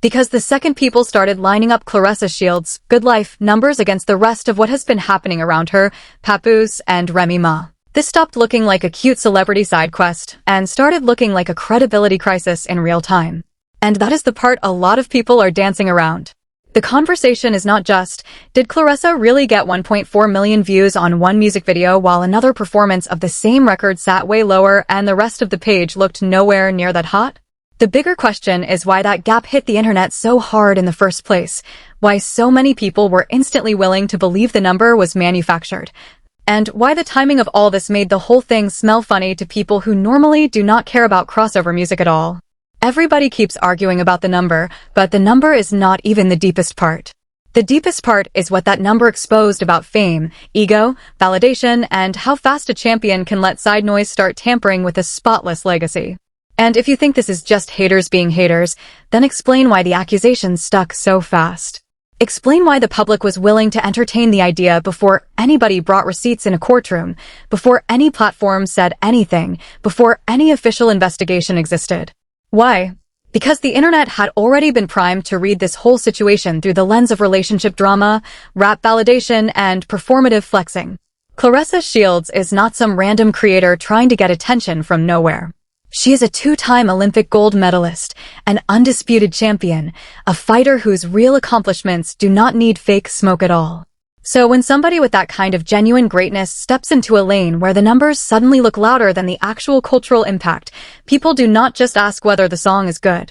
Because the second people started lining up CLAressa Shields' Good Life numbers against the rest of what has been happening around her, Papoose and Remy Ma. This stopped looking like a cute celebrity side quest and started looking like a credibility crisis in real time. And that is the part a lot of people are dancing around. The conversation is not just, did CLAressa really get 1.4 million views on one music video while another performance of the same record sat way lower and the rest of the page looked nowhere near that hot? The bigger question is why that gap hit the internet so hard in the first place, why so many people were instantly willing to believe the number was manufactured, and why the timing of all this made the whole thing smell funny to people who normally do not care about crossover music at all. Everybody keeps arguing about the number, but the number is not even the deepest part. The deepest part is what that number exposed about fame, ego, validation, and how fast a champion can let side noise start tampering with a spotless legacy. And if you think this is just haters being haters, then explain why the accusations stuck so fast. Explain why the public was willing to entertain the idea before anybody brought receipts in a courtroom, before any platform said anything, before any official investigation existed. Why? Because the internet had already been primed to read this whole situation through the lens of relationship drama, rap validation, and performative flexing. CLAressa Shields is not some random creator trying to get attention from nowhere. She is a two-time Olympic gold medalist, an undisputed champion, a fighter whose real accomplishments do not need fake smoke at all. So when somebody with that kind of genuine greatness steps into a lane where the numbers suddenly look louder than the actual cultural impact, people do not just ask whether the song is good.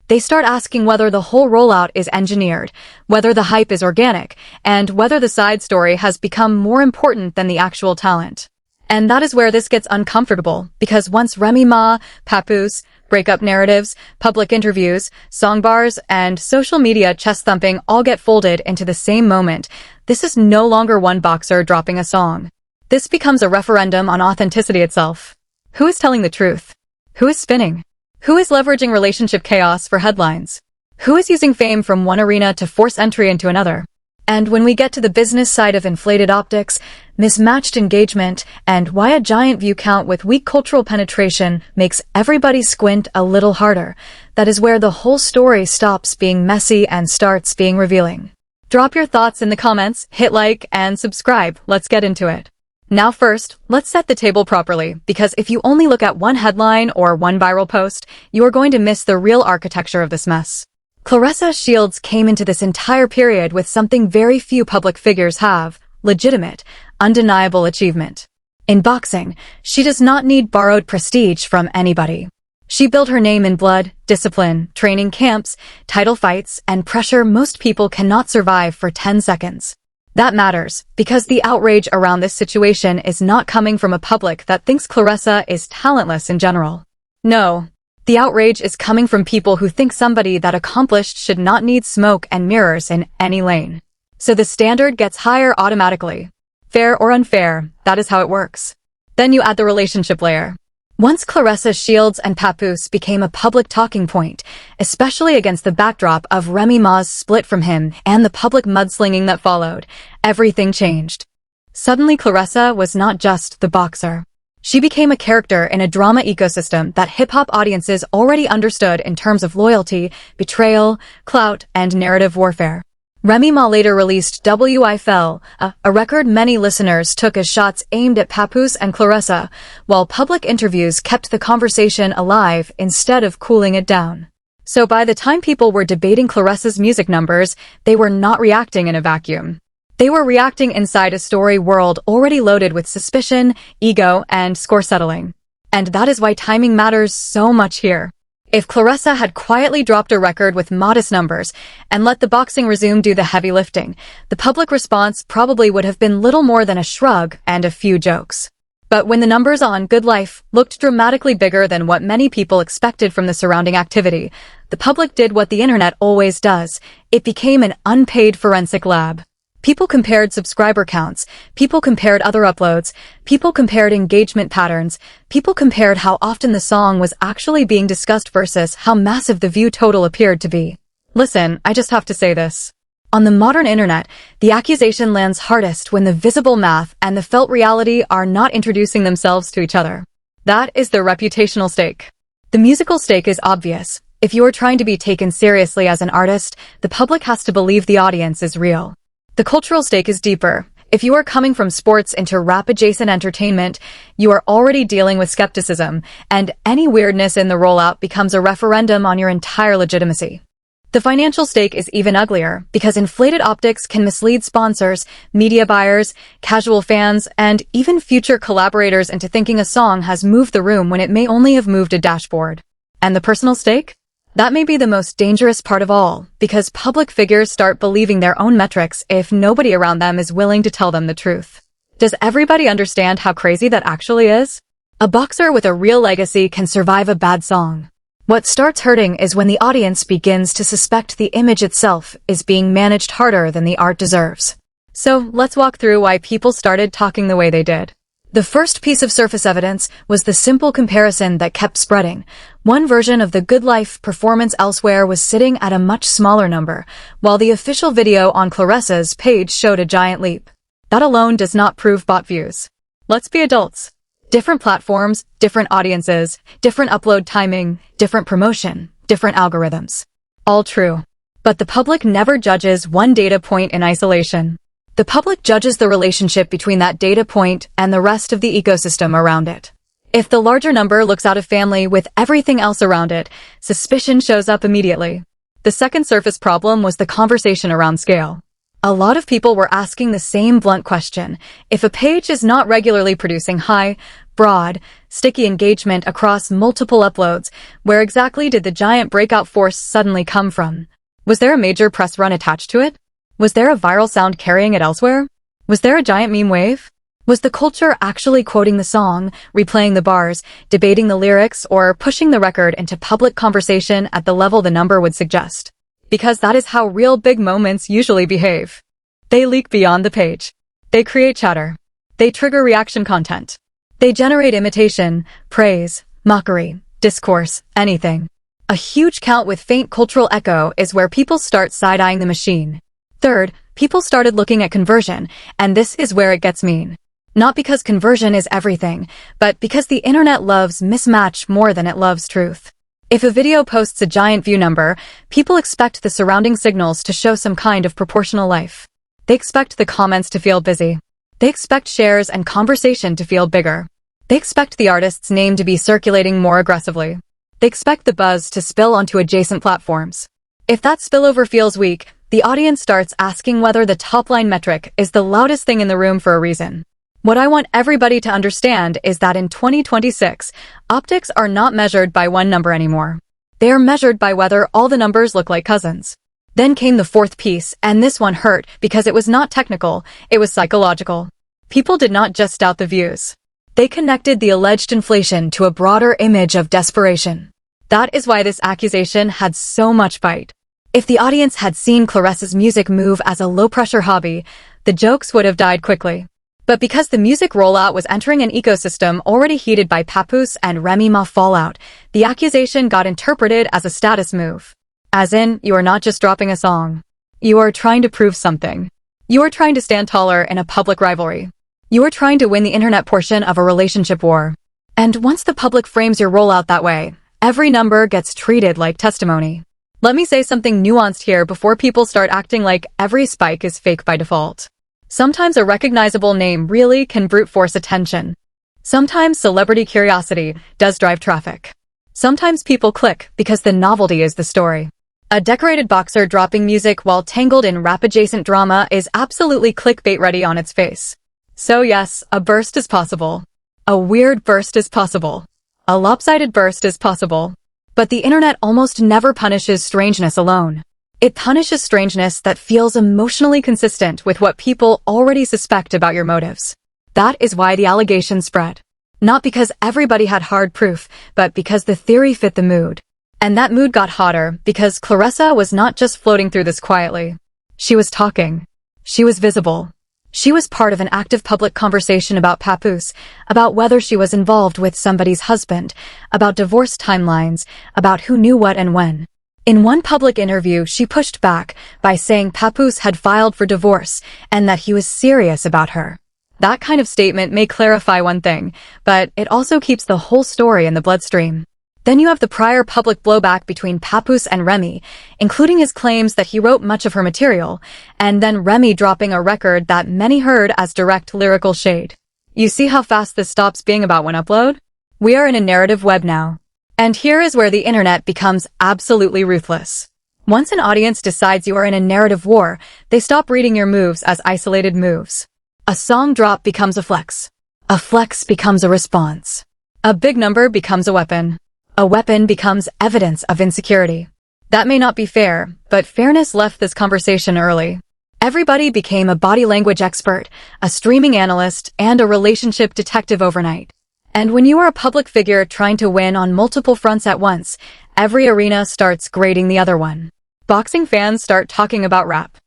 They start asking whether the whole rollout is engineered, whether the hype is organic, and whether the side story has become more important than the actual talent. And that is where this gets uncomfortable, because once Remy Ma Papoose, breakup narratives, public interviews, song bars, and social media chest-thumping all get folded into the same moment, this is no longer one boxer dropping a song. This becomes a referendum on authenticity itself. Who is telling the truth? Who is spinning? Who is leveraging relationship chaos for headlines? Who is using fame from one arena to force entry into another? And when we get to the business side of inflated optics, mismatched engagement, and why a giant view count with weak cultural penetration makes everybody squint a little harder, that is where the whole story stops being messy and starts being revealing. Drop your thoughts in the comments, hit like, and subscribe. Let's get into it. Now first, let's set the table properly, because if you only look at one headline or one viral post, you are going to miss the real architecture of this mess. CLAressa Shields came into this entire period with something very few public figures have: legitimate, undeniable achievement. In boxing, she does not need borrowed prestige from anybody. She built her name in blood, discipline, training camps, title fights, and pressure most people cannot survive for 10 seconds. That matters, because the outrage around this situation is not coming from a public that thinks CLAressa is talentless in general. No. The outrage is coming from people who think somebody that accomplished should not need smoke and mirrors in any lane. So the standard gets higher automatically. Fair or unfair, that is how it works. Then you add the relationship layer. Once CLAressa Shields and Papoose became a public talking point, especially against the backdrop of Remy Ma's split from him and the public mudslinging that followed, everything changed. Suddenly CLAressa was not just the boxer. She became a character in a drama ecosystem that hip-hop audiences already understood in terms of loyalty, betrayal, clout, and narrative warfare. Remy Ma later released W.I. Fell, a record many listeners took as shots aimed at Papoose and CLAressa, while public interviews kept the conversation alive instead of cooling it down. So by the time people were debating CLAressa's music numbers, they were not reacting in a vacuum. They were reacting inside a story world already loaded with suspicion, ego, and score settling. And that is why timing matters so much here. If CLAressa had quietly dropped a record with modest numbers and let the boxing resume do the heavy lifting, the public response probably would have been little more than a shrug and a few jokes. But when the numbers on Good Life looked dramatically bigger than what many people expected from the surrounding activity, the public did what the internet always does. It became an unpaid forensic lab. People compared subscriber counts, people compared other uploads, people compared engagement patterns, people compared how often the song was actually being discussed versus how massive the view total appeared to be. Listen, I just have to say this. On the modern internet, the accusation lands hardest when the visible math and the felt reality are not introducing themselves to each other. That is the reputational stake. The musical stake is obvious. If you are trying to be taken seriously as an artist, the public has to believe the audience is real. The cultural stake is deeper. If you are coming from sports into rap-adjacent entertainment, you are already dealing with skepticism, and any weirdness in the rollout becomes a referendum on your entire legitimacy. The financial stake is even uglier, because inflated optics can mislead sponsors, media buyers, casual fans, and even future collaborators into thinking a song has moved the room when it may only have moved a dashboard. And the personal stake? That may be the most dangerous part of all, because public figures start believing their own metrics if nobody around them is willing to tell them the truth. Does everybody understand how crazy that actually is? A boxer with a real legacy can survive a bad song. What starts hurting is when the audience begins to suspect the image itself is being managed harder than the art deserves. So let's walk through why people started talking the way they did. The first piece of surface evidence was the simple comparison that kept spreading. One version of the Good Life performance elsewhere was sitting at a much smaller number, while the official video on CLAressa's page showed a giant leap. That alone does not prove bot views. Let's be adults. Different platforms, different audiences, different upload timing, different promotion, different algorithms. All true. But the public never judges one data point in isolation. The public judges the relationship between that data point and the rest of the ecosystem around it. If the larger number looks out of family with everything else around it, suspicion shows up immediately. The second surface problem was the conversation around scale. A lot of people were asking the same blunt question. If a page is not regularly producing high, broad, sticky engagement across multiple uploads, where exactly did the giant breakout force suddenly come from? Was there a major press run attached to it? Was there a viral sound carrying it elsewhere? Was there a giant meme wave? Was the culture actually quoting the song, replaying the bars, debating the lyrics, or pushing the record into public conversation at the level the number would suggest? Because that is how real big moments usually behave. They leak beyond the page. They create chatter. They trigger reaction content. They generate imitation, praise, mockery, discourse, anything. A huge count with faint cultural echo is where people start side-eyeing the machine. Third, people started looking at conversion, and this is where it gets mean. Not because conversion is everything, but because the internet loves mismatch more than it loves truth. If a video posts a giant view number, people expect the surrounding signals to show some kind of proportional life. They expect the comments to feel busy. They expect shares and conversation to feel bigger. They expect the artist's name to be circulating more aggressively. They expect the buzz to spill onto adjacent platforms. If that spillover feels weak, the audience starts asking whether the top-line metric is the loudest thing in the room for a reason. What I want everybody to understand is that in 2026, optics are not measured by one number anymore. They are measured by whether all the numbers look like cousins. Then came the fourth piece, and this one hurt because it was not technical, it was psychological. People did not just doubt the views. They connected the alleged inflation to a broader image of desperation. That is why this accusation had so much bite. If the audience had seen CLAressa's music move as a low-pressure hobby, the jokes would have died quickly. But because the music rollout was entering an ecosystem already heated by Papoose and Remy Ma fallout, the accusation got interpreted as a status move. As in, you are not just dropping a song. You are trying to prove something. You are trying to stand taller in a public rivalry. You are trying to win the internet portion of a relationship war. And once the public frames your rollout that way, every number gets treated like testimony. Let me say something nuanced here before people start acting like every spike is fake by default. Sometimes a recognizable name really can brute force attention. Sometimes celebrity curiosity does drive traffic. Sometimes people click because the novelty is the story. A decorated boxer dropping music while tangled in rap-adjacent drama is absolutely clickbait ready on its face. So yes, a burst is possible. A weird burst is possible. A lopsided burst is possible. But the internet almost never punishes strangeness alone. It punishes strangeness that feels emotionally consistent with what people already suspect about your motives. That is why the allegation spread. Not because everybody had hard proof, but because the theory fit the mood. And that mood got hotter because CLAressa was not just floating through this quietly. She was talking. She was visible. She was part of an active public conversation about Papoose, about whether she was involved with somebody's husband, about divorce timelines, about who knew what and when. In one public interview, she pushed back by saying Papoose had filed for divorce and that he was serious about her. That kind of statement may clarify one thing, but it also keeps the whole story in the bloodstream. Then you have the prior public blowback between Papoose and Remy, including his claims that he wrote much of her material, and then Remy dropping a record that many heard as direct lyrical shade. You see how fast this stops being about one upload? We are in a narrative web now. And here is where the internet becomes absolutely ruthless. Once an audience decides you are in a narrative war, they stop reading your moves as isolated moves. A song drop becomes a flex. A flex becomes a response. A big number becomes a weapon. A weapon becomes evidence of insecurity. That may not be fair, but fairness left this conversation early. Everybody became a body language expert, a streaming analyst, and a relationship detective overnight. And when you are a public figure trying to win on multiple fronts at once, every arena starts grading the other one. Boxing fans start talking about rap.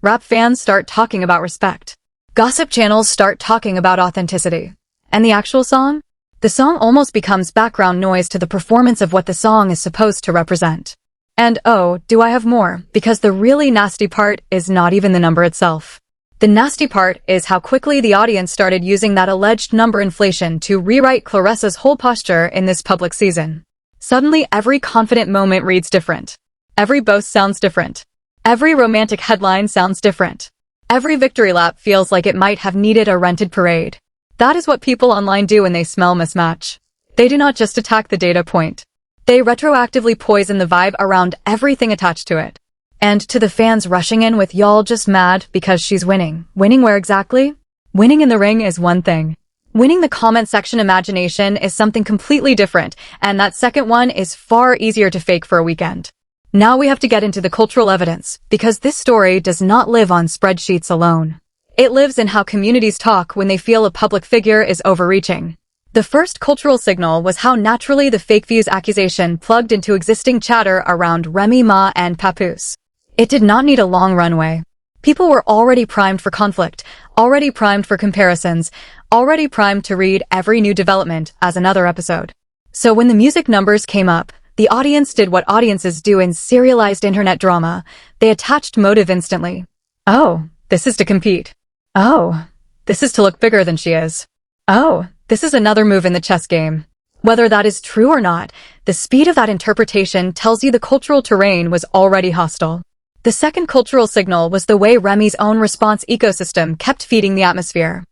Rap fans start talking about respect. Gossip channels start talking about authenticity. And the actual song? The song almost becomes background noise to the performance of what the song is supposed to represent. And oh, do I have more, because the really nasty part is not even the number itself. The nasty part is how quickly the audience started using that alleged number inflation to rewrite CLAressa's whole posture in this public season. Suddenly, every confident moment reads different. Every boast sounds different. Every romantic headline sounds different. Every victory lap feels like it might have needed a rented parade. That is what people online do when they smell mismatch. They do not just attack the data point. They retroactively poison the vibe around everything attached to it. And to the fans rushing in with y'all just mad because she's winning. Winning where exactly? Winning in the ring is one thing. Winning the comment section imagination is something completely different, and that second one is far easier to fake for a weekend. Now we have to get into the cultural evidence, because this story does not live on spreadsheets alone. It lives in how communities talk when they feel a public figure is overreaching. The first cultural signal was how naturally the fake views accusation plugged into existing chatter around Remy Ma and Papoose. It did not need a long runway. People were already primed for conflict, already primed for comparisons, already primed to read every new development as another episode. So when the music numbers came up, the audience did what audiences do in serialized internet drama. They attached motive instantly. Oh, this is to compete. Oh, this is to look bigger than she is. Oh, this is another move in the chess game. Whether that is true or not, the speed of that interpretation tells you the cultural terrain was already hostile. The second cultural signal was the way Remy's own response ecosystem kept feeding the atmosphere.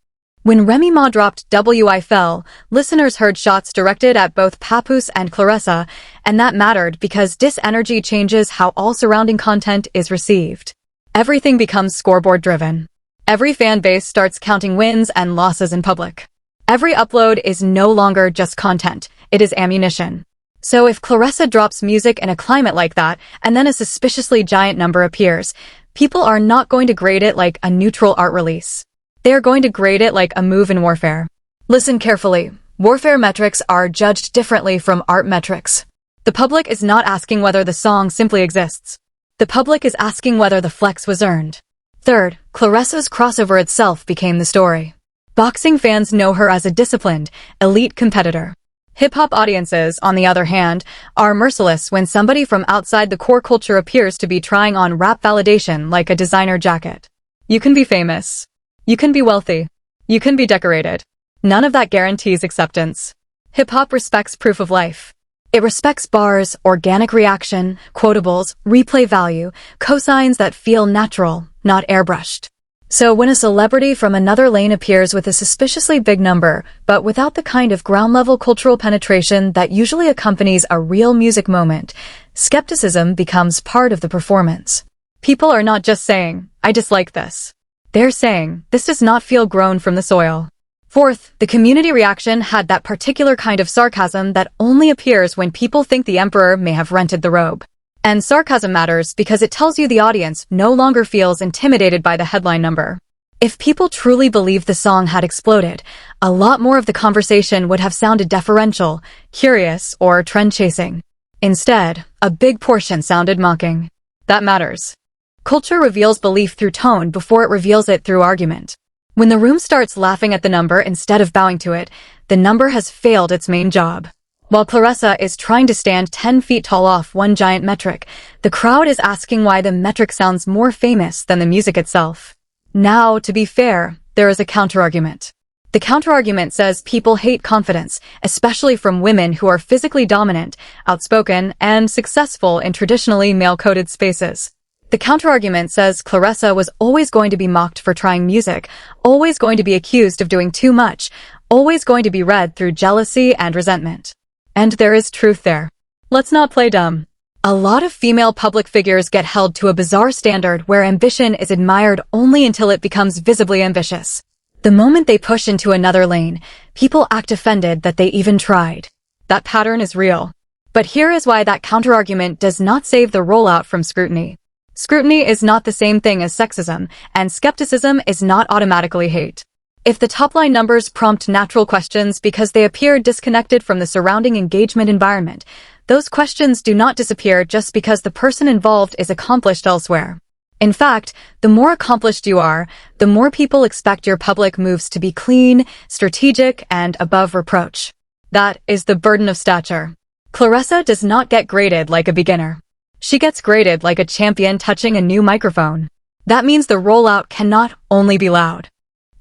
When Remy Ma dropped WI Fell, listeners heard shots directed at both Papoose and CLAressa, and that mattered because this energy changes how all surrounding content is received. Everything becomes scoreboard-driven. Every fan base starts counting wins and losses in public. Every upload is no longer just content, it is ammunition. So if CLAressa drops music in a climate like that, and then a suspiciously giant number appears, people are not going to grade it like a neutral art release. They are going to grade it like a move in warfare. Listen carefully. Warfare metrics are judged differently from art metrics. The public is not asking whether the song simply exists. The public is asking whether the flex was earned. Third, CLAressa's crossover itself became the story. Boxing fans know her as a disciplined, elite competitor. Hip-hop audiences, on the other hand, are merciless when somebody from outside the core culture appears to be trying on rap validation like a designer jacket. You can be famous. You can be wealthy. You can be decorated. None of that guarantees acceptance. Hip-hop respects proof of life. It respects bars, organic reaction, quotables, replay value, cosigns that feel natural, not airbrushed. So when a celebrity from another lane appears with a suspiciously big number, but without the kind of ground-level cultural penetration that usually accompanies a real music moment, skepticism becomes part of the performance. People are not just saying, I dislike this. They're saying, this does not feel grown from the soil. Fourth, the community reaction had that particular kind of sarcasm that only appears when people think the emperor may have rented the robe. And sarcasm matters because it tells you the audience no longer feels intimidated by the headline number. If people truly believed the song had exploded, a lot more of the conversation would have sounded deferential, curious, or trend-chasing. Instead, a big portion sounded mocking. That matters. Culture reveals belief through tone before it reveals it through argument. When the room starts laughing at the number instead of bowing to it, the number has failed its main job. While CLAressa is trying to stand 10 feet tall off one giant metric, the crowd is asking why the metric sounds more famous than the music itself. Now, to be fair, there is a counterargument. The counterargument says people hate confidence, especially from women who are physically dominant, outspoken, and successful in traditionally male-coded spaces. The counterargument says CLAressa was always going to be mocked for trying music, always going to be accused of doing too much, always going to be read through jealousy and resentment. And there is truth there. Let's not play dumb. A lot of female public figures get held to a bizarre standard where ambition is admired only until it becomes visibly ambitious. The moment they push into another lane, people act offended that they even tried. That pattern is real. But here is why that counterargument does not save the rollout from scrutiny. Scrutiny is not the same thing as sexism, and skepticism is not automatically hate. If the top-line numbers prompt natural questions because they appear disconnected from the surrounding engagement environment, those questions do not disappear just because the person involved is accomplished elsewhere. In fact, the more accomplished you are, the more people expect your public moves to be clean, strategic, and above reproach. That is the burden of stature. CLAressa does not get graded like a beginner. She gets graded like a champion touching a new microphone. That means the rollout cannot only be loud.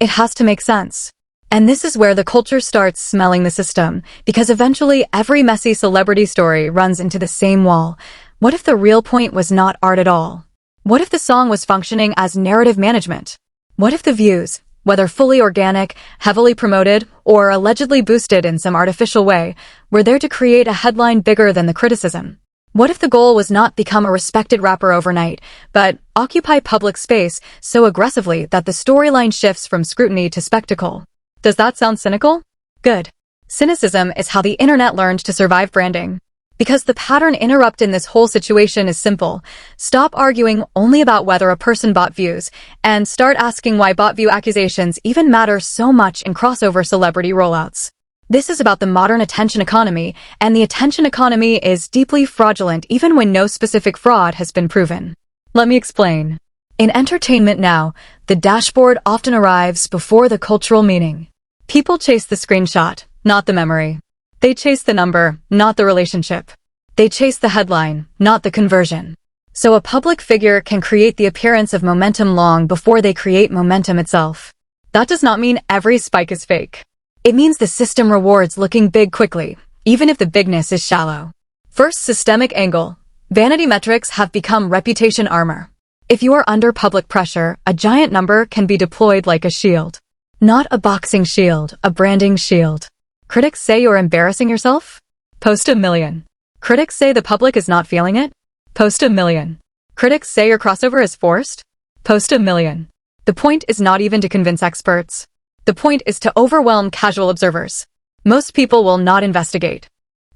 It has to make sense. And this is where the culture starts smelling the system, because eventually every messy celebrity story runs into the same wall. What if the real point was not art at all? What if the song was functioning as narrative management? What if the views, whether fully organic, heavily promoted, or allegedly boosted in some artificial way, were there to create a headline bigger than the criticism? What if the goal was not become a respected rapper overnight, but occupy public space so aggressively that the storyline shifts from scrutiny to spectacle? Does that sound cynical? Good. Cynicism is how the internet learned to survive branding. Because the pattern interrupt in this whole situation is simple. Stop arguing only about whether a person bought views, and start asking why bought view accusations even matter so much in crossover celebrity rollouts. This is about the modern attention economy, and the attention economy is deeply fraudulent even when no specific fraud has been proven. Let me explain. In entertainment now, the dashboard often arrives before the cultural meaning. People chase the screenshot, not the memory. They chase the number, not the relationship. They chase the headline, not the conversion. So a public figure can create the appearance of momentum long before they create momentum itself. That does not mean every spike is fake. It means the system rewards looking big quickly, even if the bigness is shallow. First, systemic angle. Vanity metrics have become reputation armor. If you are under public pressure, a giant number can be deployed like a shield. Not a boxing shield, a branding shield. Critics say you're embarrassing yourself? Post 1 million. Critics say the public is not feeling it? Post 1 million. Critics say your crossover is forced? Post 1 million. The point is not even to convince experts. The point is to overwhelm casual observers. Most people will not investigate.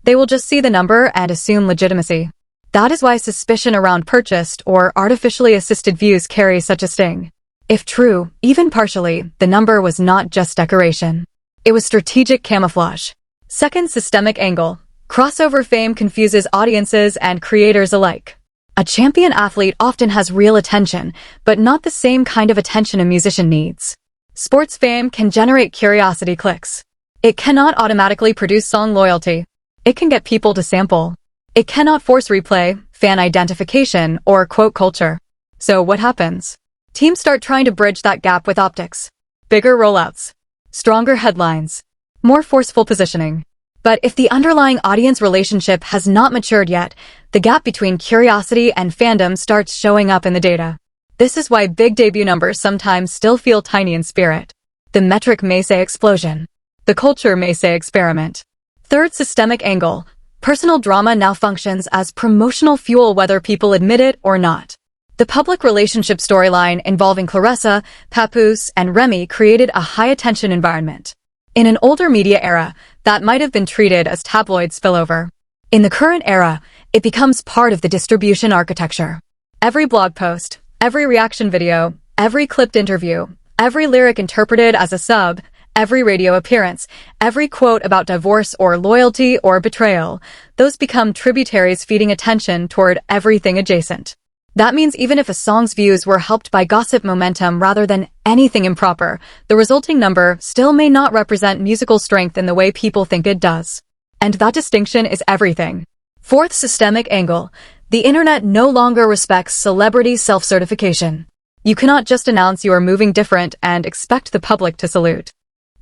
They will just see the number and assume legitimacy. That is why suspicion around purchased or artificially assisted views carries such a sting. If true, even partially, the number was not just decoration. It was strategic camouflage. Second, systemic angle. Crossover fame confuses audiences and creators alike. A champion athlete often has real attention, but not the same kind of attention a musician needs. Sports fame can generate curiosity clicks. It cannot automatically produce song loyalty. It can get people to sample. It cannot force replay, fan identification, or quote culture. So what happens? Teams start trying to bridge that gap with optics. Bigger rollouts. Stronger headlines. More forceful positioning. But if the underlying audience relationship has not matured yet, the gap between curiosity and fandom starts showing up in the data. This is why big debut numbers sometimes still feel tiny in spirit. The metric may say explosion. The culture may say experiment. Third, systemic angle. Personal drama now functions as promotional fuel whether people admit it or not. The public relationship storyline involving CLAressa, Papoose, and Remy created a high-attention environment. In an older media era, that might have been treated as tabloid spillover. In the current era, it becomes part of the distribution architecture. Every blog post, every reaction video, every clipped interview, every lyric interpreted as a sub, every radio appearance, every quote about divorce or loyalty or betrayal, those become tributaries feeding attention toward everything adjacent. That means even if a song's views were helped by gossip momentum rather than anything improper, the resulting number still may not represent musical strength in the way people think it does. And that distinction is everything. Fourth, systemic angle. The internet no longer respects celebrity self-certification. You cannot just announce you are moving different and expect the public to salute.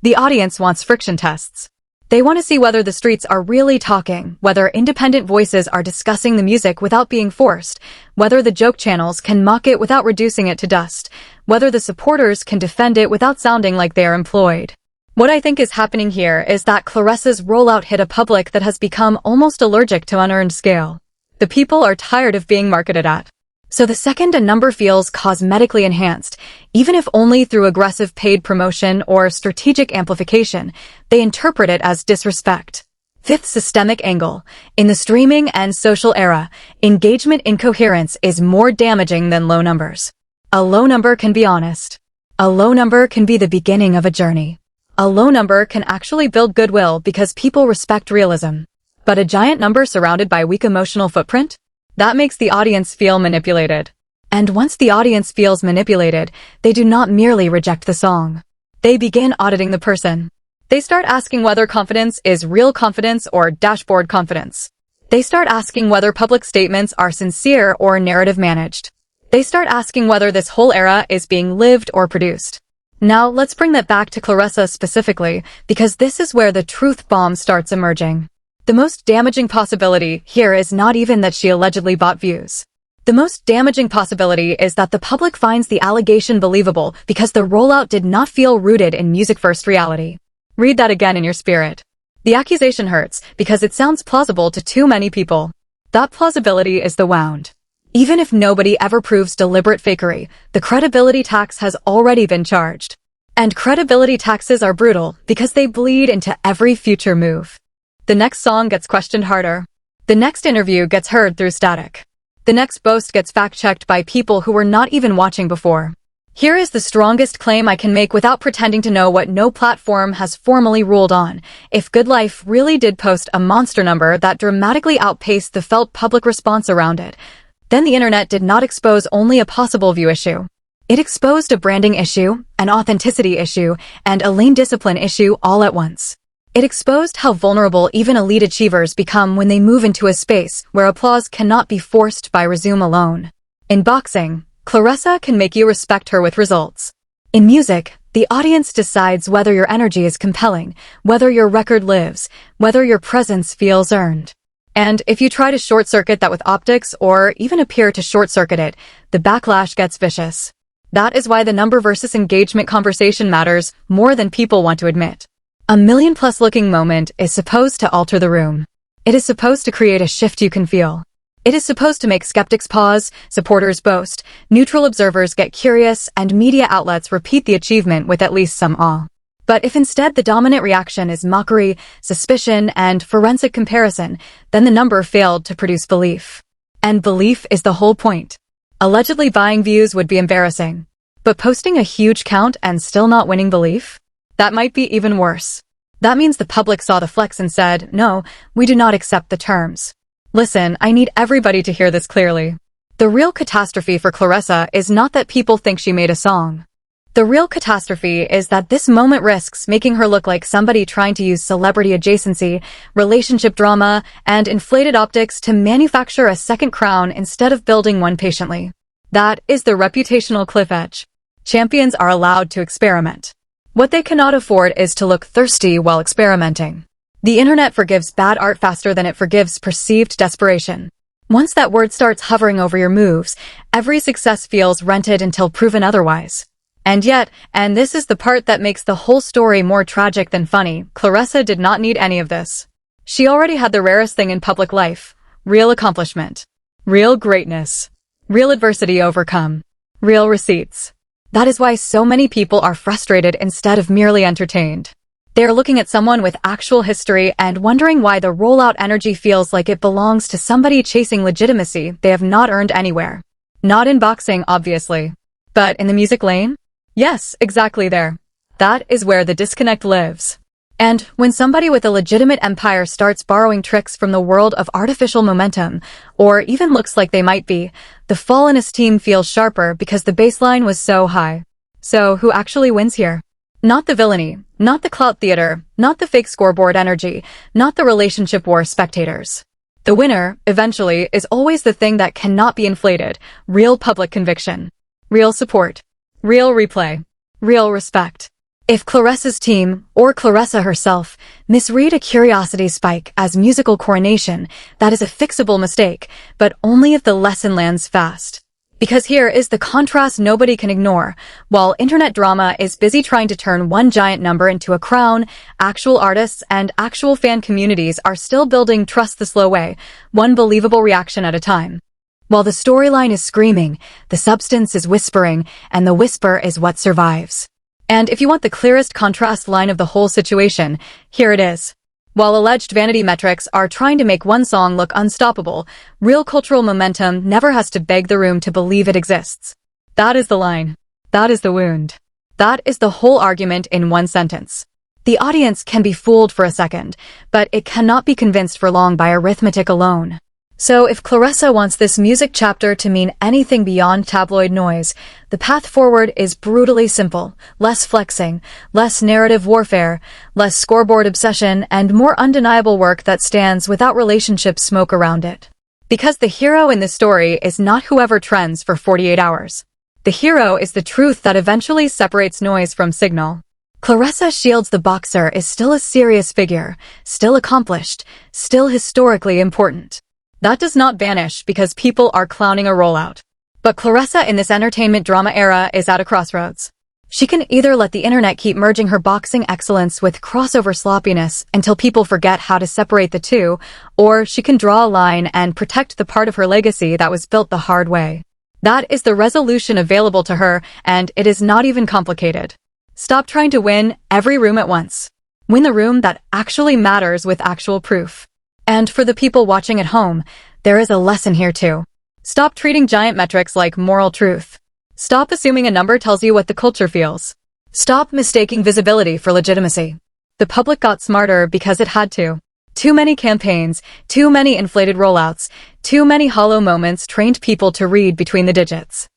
The audience wants friction tests. They want to see whether the streets are really talking, whether independent voices are discussing the music without being forced, whether the joke channels can mock it without reducing it to dust, whether the supporters can defend it without sounding like they are employed. What I think is happening here is that CLAressa's rollout hit a public that has become almost allergic to unearned scale. The people are tired of being marketed at. So the second a number feels cosmetically enhanced, even if only through aggressive paid promotion or strategic amplification, they interpret it as disrespect. Fifth systemic angle. In the streaming and social era, engagement incoherence is more damaging than low numbers. A low number can be honest. A low number can be the beginning of a journey. A low number can actually build goodwill because people respect realism. But a giant number surrounded by weak emotional footprint? That makes the audience feel manipulated. And once the audience feels manipulated, they do not merely reject the song. They begin auditing the person. They start asking whether confidence is real confidence or dashboard confidence. They start asking whether public statements are sincere or narrative managed. They start asking whether this whole era is being lived or produced. Now, let's bring that back to CLAressa specifically, because this is where the truth bomb starts emerging. The most damaging possibility here is not even that she allegedly bought views. The most damaging possibility is that the public finds the allegation believable because the rollout did not feel rooted in music-first reality. Read that again in your spirit. The accusation hurts because it sounds plausible to too many people. That plausibility is the wound. Even if nobody ever proves deliberate fakery, the credibility tax has already been charged. And credibility taxes are brutal because they bleed into every future move. The next song gets questioned harder. The next interview gets heard through static. The next boast gets fact-checked by people who were not even watching before. Here is the strongest claim I can make without pretending to know what no platform has formally ruled on. If Good Life really did post a monster number that dramatically outpaced the felt public response around it, then the internet did not expose only a possible view issue. It exposed a branding issue, an authenticity issue, and a lane discipline issue all at once. It exposed how vulnerable even elite achievers become when they move into a space where applause cannot be forced by resume alone. In boxing, CLAressa can make you respect her with results. In music, the audience decides whether your energy is compelling, whether your record lives, whether your presence feels earned. And if you try to short-circuit that with optics or even appear to short-circuit it, the backlash gets vicious. That is why the number versus engagement conversation matters more than people want to admit. A million-plus looking moment is supposed to alter the room. It is supposed to create a shift you can feel. It is supposed to make skeptics pause, supporters boast, neutral observers get curious, and media outlets repeat the achievement with at least some awe. But if instead the dominant reaction is mockery, suspicion, and forensic comparison, then the number failed to produce belief. And belief is the whole point. Allegedly buying views would be embarrassing. But posting a huge count and still not winning belief? That might be even worse. That means the public saw the flex and said, no, we do not accept the terms. Listen, I need everybody to hear this clearly. The real catastrophe for CLAressa is not that people think she made a song. The real catastrophe is that this moment risks making her look like somebody trying to use celebrity adjacency, relationship drama, and inflated optics to manufacture a second crown instead of building one patiently. That is the reputational cliff edge. Champions are allowed to experiment. What they cannot afford is to look thirsty while experimenting. The internet forgives bad art faster than it forgives perceived desperation. Once that word starts hovering over your moves, every success feels rented until proven otherwise. And yet, and this is the part that makes the whole story more tragic than funny, CLAressa did not need any of this. She already had the rarest thing in public life: real accomplishment, real greatness, real adversity overcome, real receipts. That is why so many people are frustrated instead of merely entertained. They are looking at someone with actual history and wondering why the rollout energy feels like it belongs to somebody chasing legitimacy they have not earned anywhere. Not in boxing, obviously. But in the music lane? Yes, exactly there. That is where the disconnect lives. And when somebody with a legitimate empire starts borrowing tricks from the world of artificial momentum, or even looks like they might be, the fall in esteem feels sharper because the baseline was so high. So who actually wins here? Not the villainy, not the clout theater, not the fake scoreboard energy, not the relationship war spectators. The winner, eventually, is always the thing that cannot be inflated: real public conviction, real support, real replay, real respect. If CLAressa's team, or CLAressa herself, misread a curiosity spike as musical coronation, that is a fixable mistake, but only if the lesson lands fast. Because here is the contrast nobody can ignore. While internet drama is busy trying to turn one giant number into a crown, actual artists and actual fan communities are still building trust the slow way, one believable reaction at a time. While the storyline is screaming, the substance is whispering, and the whisper is what survives. And if you want the clearest contrast line of the whole situation, here it is. While alleged vanity metrics are trying to make one song look unstoppable, real cultural momentum never has to beg the room to believe it exists. That is the line. That is the wound. That is the whole argument in one sentence. The audience can be fooled for a second, but it cannot be convinced for long by arithmetic alone. So if CLAressa wants this music chapter to mean anything beyond tabloid noise, the path forward is brutally simple: less flexing, less narrative warfare, less scoreboard obsession, and more undeniable work that stands without relationship smoke around it. Because the hero in this story is not whoever trends for 48 hours. The hero is the truth that eventually separates noise from signal. CLAressa Shields the boxer is still a serious figure, still accomplished, still historically important. That does not vanish because people are clowning a rollout. But CLAressa in this entertainment drama era is at a crossroads. She can either let the internet keep merging her boxing excellence with crossover sloppiness until people forget how to separate the two, or she can draw a line and protect the part of her legacy that was built the hard way. That is the resolution available to her, and it is not even complicated. Stop trying to win every room at once. Win the room that actually matters with actual proof. And for the people watching at home, there is a lesson here too. Stop treating giant metrics like moral truth. Stop assuming a number tells you what the culture feels. Stop mistaking visibility for legitimacy. The public got smarter because it had to. Too many campaigns, too many inflated rollouts, too many hollow moments trained people to read between the digits.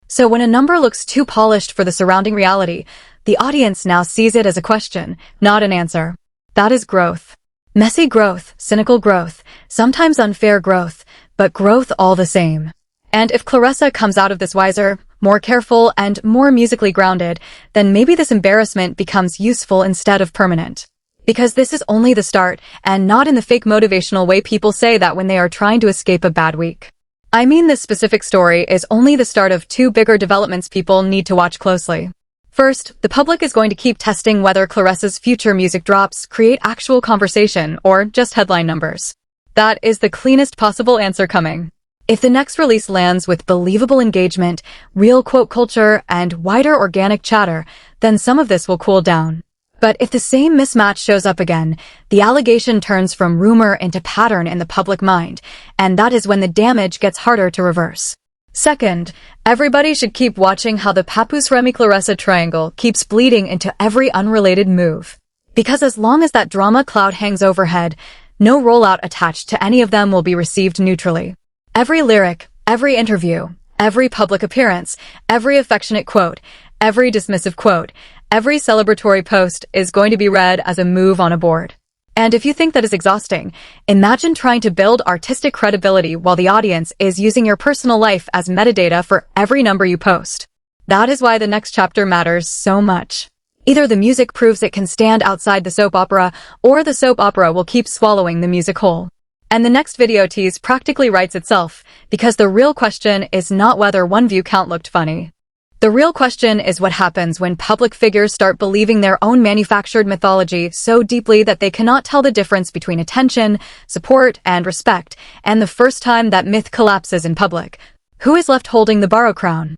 So when a number looks too polished for the surrounding reality, the audience now sees it as a question, not an answer. That is growth. Messy growth, cynical growth, sometimes unfair growth, but growth all the same. And if CLAressa comes out of this wiser, more careful, and more musically grounded, then maybe this embarrassment becomes useful instead of permanent. Because this is only the start, and not in the fake motivational way people say that when they are trying to escape a bad week. I mean, this specific story is only the start of two bigger developments people need to watch closely. First, the public is going to keep testing whether CLAressa's future music drops create actual conversation or just headline numbers. That is the cleanest possible answer coming. If the next release lands with believable engagement, real quote culture, and wider organic chatter, then some of this will cool down. But if the same mismatch shows up again, the allegation turns from rumor into pattern in the public mind, and that is when the damage gets harder to reverse. Second, everybody should keep watching how the Papoose-Remy-CLAressa triangle keeps bleeding into every unrelated move. Because as long as that drama cloud hangs overhead, no rollout attached to any of them will be received neutrally. Every lyric, every interview, every public appearance, every affectionate quote, every dismissive quote, every celebratory post is going to be read as a move on a board. And if you think that is exhausting, imagine trying to build artistic credibility while the audience is using your personal life as metadata for every number you post. That is why the next chapter matters so much. Either the music proves it can stand outside the soap opera, or the soap opera will keep swallowing the music whole. And the next video tease practically writes itself, because the real question is not whether one view count looked funny. The real question is what happens when public figures start believing their own manufactured mythology so deeply that they cannot tell the difference between attention, support, and respect, and the first time that myth collapses in public. Who is left holding the borrow crown?